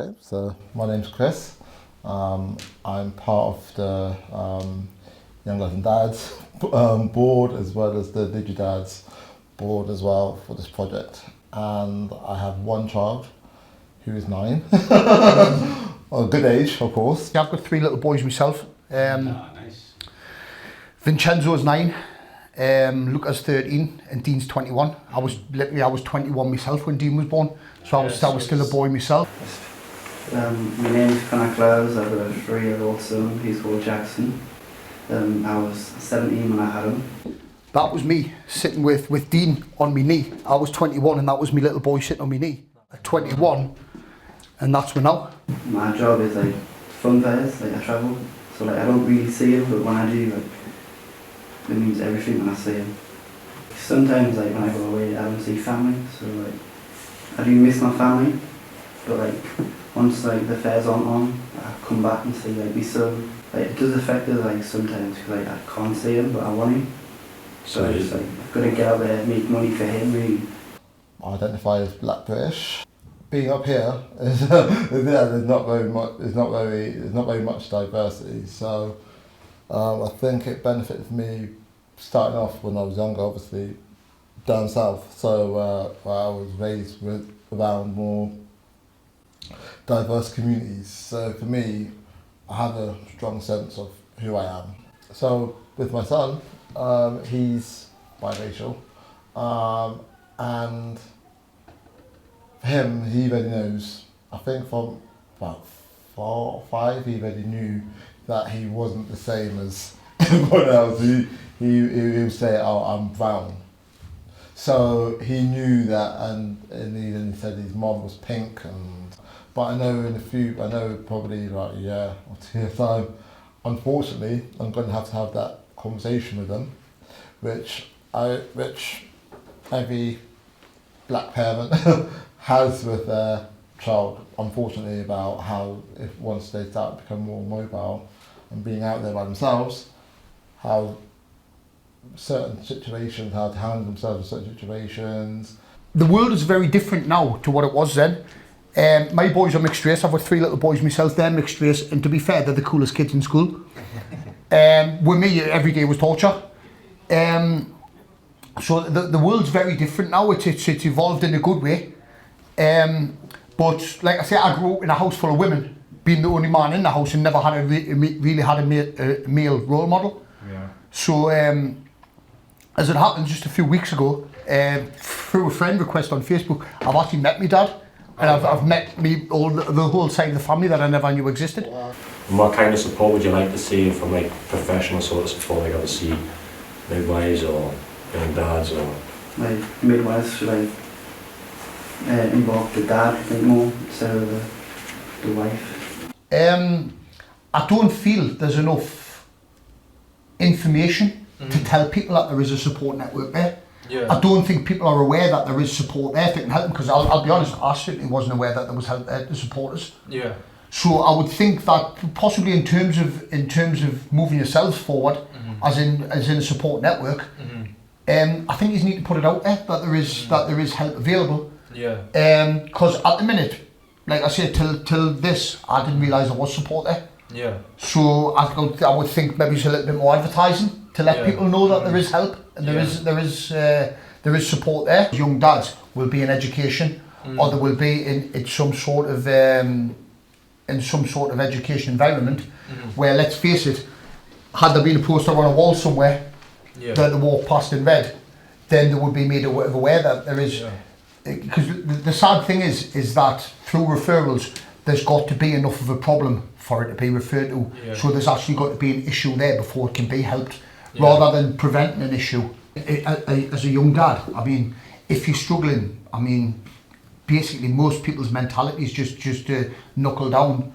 Okay, so my name's Chris. I'm part of the Young Lads and Dads board, as well as the DigiDAD's board as well for this project. And I have one child who is 9. A good age, of course. Yeah, I've got 3 little boys myself. Nice. Vincenzo's 9, Luca's 13, and Dean's 21. I was 21 myself when Dean was born, so I was still a boy myself. My name is Connor Clowes. I've got a 3-year-old son. He's called Jackson. I was 17 when I had him. That was me sitting with Dean on my knee. I was 21 and that was my little boy sitting on my knee. At 21, and that's when now. My job is like fun fairs, like I travel, so like I don't really see him, but when I do, like it means everything when I see him. Sometimes like when I go away, I don't see family, so like I do miss my family, but like once like the fairs aren't on, I come back and see like my son. Like it does affect us like sometimes because like I can't see him, but I want him. So it's like I've got to get out there and make money for him really. I identify as Black British. Being up here, there's not very much diversity. So I think it benefited me starting off when I was younger, obviously down south. So where I was raised around more diverse communities. So for me, I have a strong sense of who I am. So with my son, he's biracial, and for him, he already knows. I think from about 4 or 5, he already knew that he wasn't the same as everyone else. He would say, "Oh, I'm brown." So he knew that, and he said his mom was pink. But I know probably like a year or 2 years time, unfortunately, I'm going to have that conversation with them, which every black parent has with their child, unfortunately, about how if once they start to become more mobile and being out there by themselves, how certain situations, how to handle themselves in certain situations. The world is very different now to what it was then. My boys are mixed race. I've got 3 little boys myself. They're mixed race, and to be fair, they're the coolest kids in school. With me, every day was torture. So the world's very different now. It's evolved in a good way. But like I say, I grew up in a house full of women, being the only man in the house, and never had really had a male role model. Yeah. So as it happened just a few weeks ago, through a friend request on Facebook, I've actually met my dad. And I've met the whole side of the family that I never knew existed. And what kind of support would you like to see from like professional sort of support, like obviously midwives or young dads or? Like midwives should like involve the dad I think more instead of the wife. I don't feel there's enough information to tell people that there is a support network there. Yeah. I don't think people are aware that there is support there that can help them, because I'll be honest, I certainly wasn't aware that there was help there to support us. Yeah. So I would think that possibly in terms of moving yourselves forward, as in a support network, I think you need to put it out there that there is help available. Yeah. Because at the minute, like I said, till this, I didn't realise there was support there. Yeah. So I would think maybe it's a little bit more advertising to let people know that there is help and there is support there. Young dads will be in education, or they will be in some sort of education environment where, let's face it, had there been a poster on a wall somewhere that they walk past and read, then they would be made aware that there is. Because the sad thing is that through referrals, there's got to be enough of a problem for it to be referred to. So there's actually got to be an issue there before it can be helped, rather than preventing an issue. As a young dad, I mean, if you're struggling, I mean, basically most people's mentality is just to knuckle down,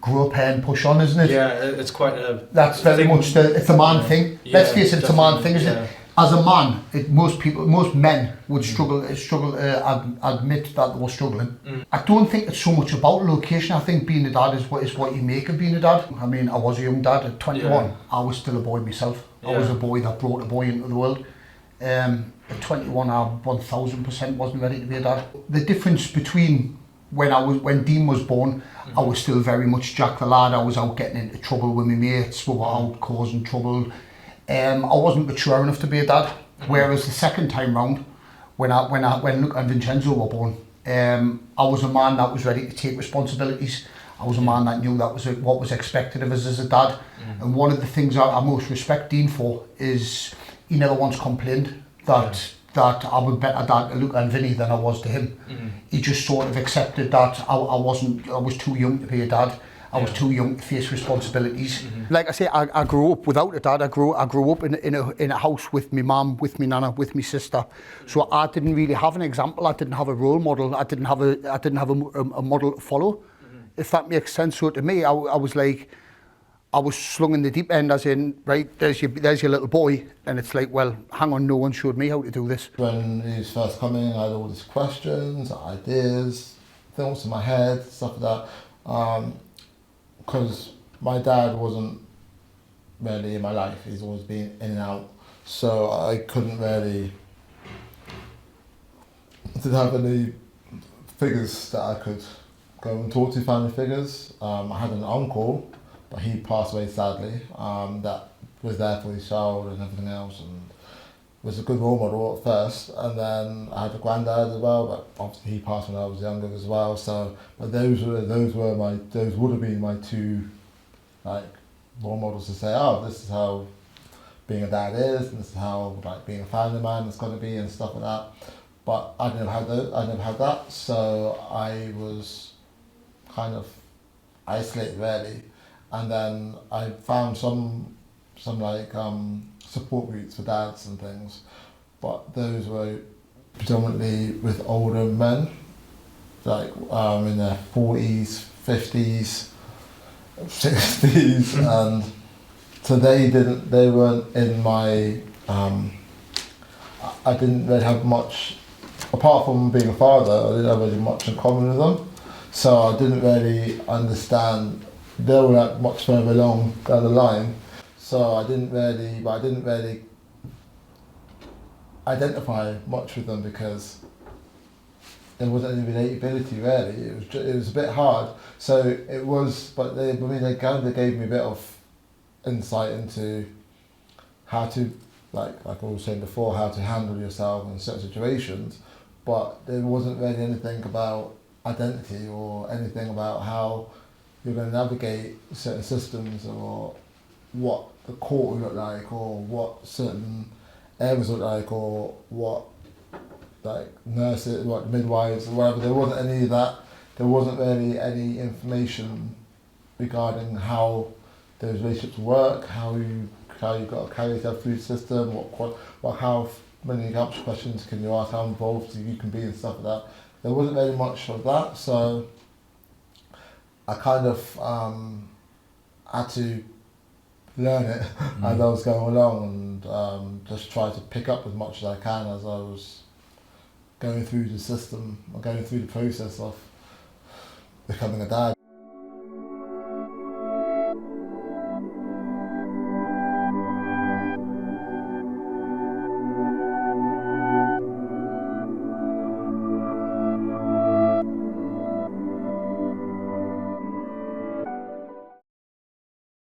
grow up and push on, isn't it? Yeah, it's quite a... That's very much it's a man thing. Let's face it, it's a man thing, isn't it? As a man, most men would struggle to admit that they were struggling. I don't think it's so much about location. I think being a dad is what you make of being a dad. I mean, I was a young dad at 21. I was still a boy myself. I was a boy that brought a boy into the world. At 21, I 1000% wasn't ready to be a dad. The difference between when Dean was born, I was still very much Jack the lad. I was out getting into trouble with my mates. We were out causing trouble. I wasn't mature enough to be a dad. Whereas the second time round, when Luca and Vincenzo were born, I was a man that was ready to take responsibilities. I was a man that knew that was what was expected of us as a dad. And one of the things I most respect Dean for is he never once complained that I was better dad to Luca and Vinny than I was to him. He just sort of accepted that I was too young to be a dad. I was too young to face responsibilities. Like I say, I grew up without a dad. I grew up in a house with my mum, with my nana, with my sister. So I didn't really have an example. I didn't have a role model. I didn't have a model to follow. If that makes sense. So to me, I was like, I was slung in the deep end, as in, right, there's your little boy, and it's like, well, hang on, no one showed me how to do this. When he was first coming, I had all these questions, ideas, thoughts in my head, stuff like that. Because my dad wasn't really in my life. He's always been in and out. So I couldn't really, didn't have any figures that I could go and talk to, family figures. I had an uncle, but he passed away sadly, that was there for his child and everything else, and was a good role model at first. And then I had a granddad as well, but obviously he passed when I was younger as well. So, but those would have been my two, like, role models to say, oh, this is how being a dad is, and this is how, like, being a family man is going to be, and stuff like that. But I never had that. So I was kind of isolated really. And then I found some like support groups for dads and things, but those were predominantly with older men, like in their 40s, 50s, 60s, and so they weren't in my. I didn't really have much, apart from being a father. I didn't have really much in common with them, so I didn't really understand. They were like much further along down the line, so I didn't really identify much with them because there wasn't any relatability really. It was a bit hard. So it was, but they kind of gave me a bit of insight into how to, like I was saying before, how to handle yourself in certain situations, but there wasn't really anything about identity or anything about how you're going to navigate certain systems, or what the court would look like, or what certain areas look like, or what like nurses, what midwives, or whatever. There wasn't any of that. There wasn't really any information regarding how those relationships work, how you got to carry yourself through the system, how many questions can you ask, how involved you can be and stuff like that. There wasn't really much of that, so I kind of had to learn it as I was going along, and just try to pick up as much as I can as I was going through the system, or going through the process of becoming a dad.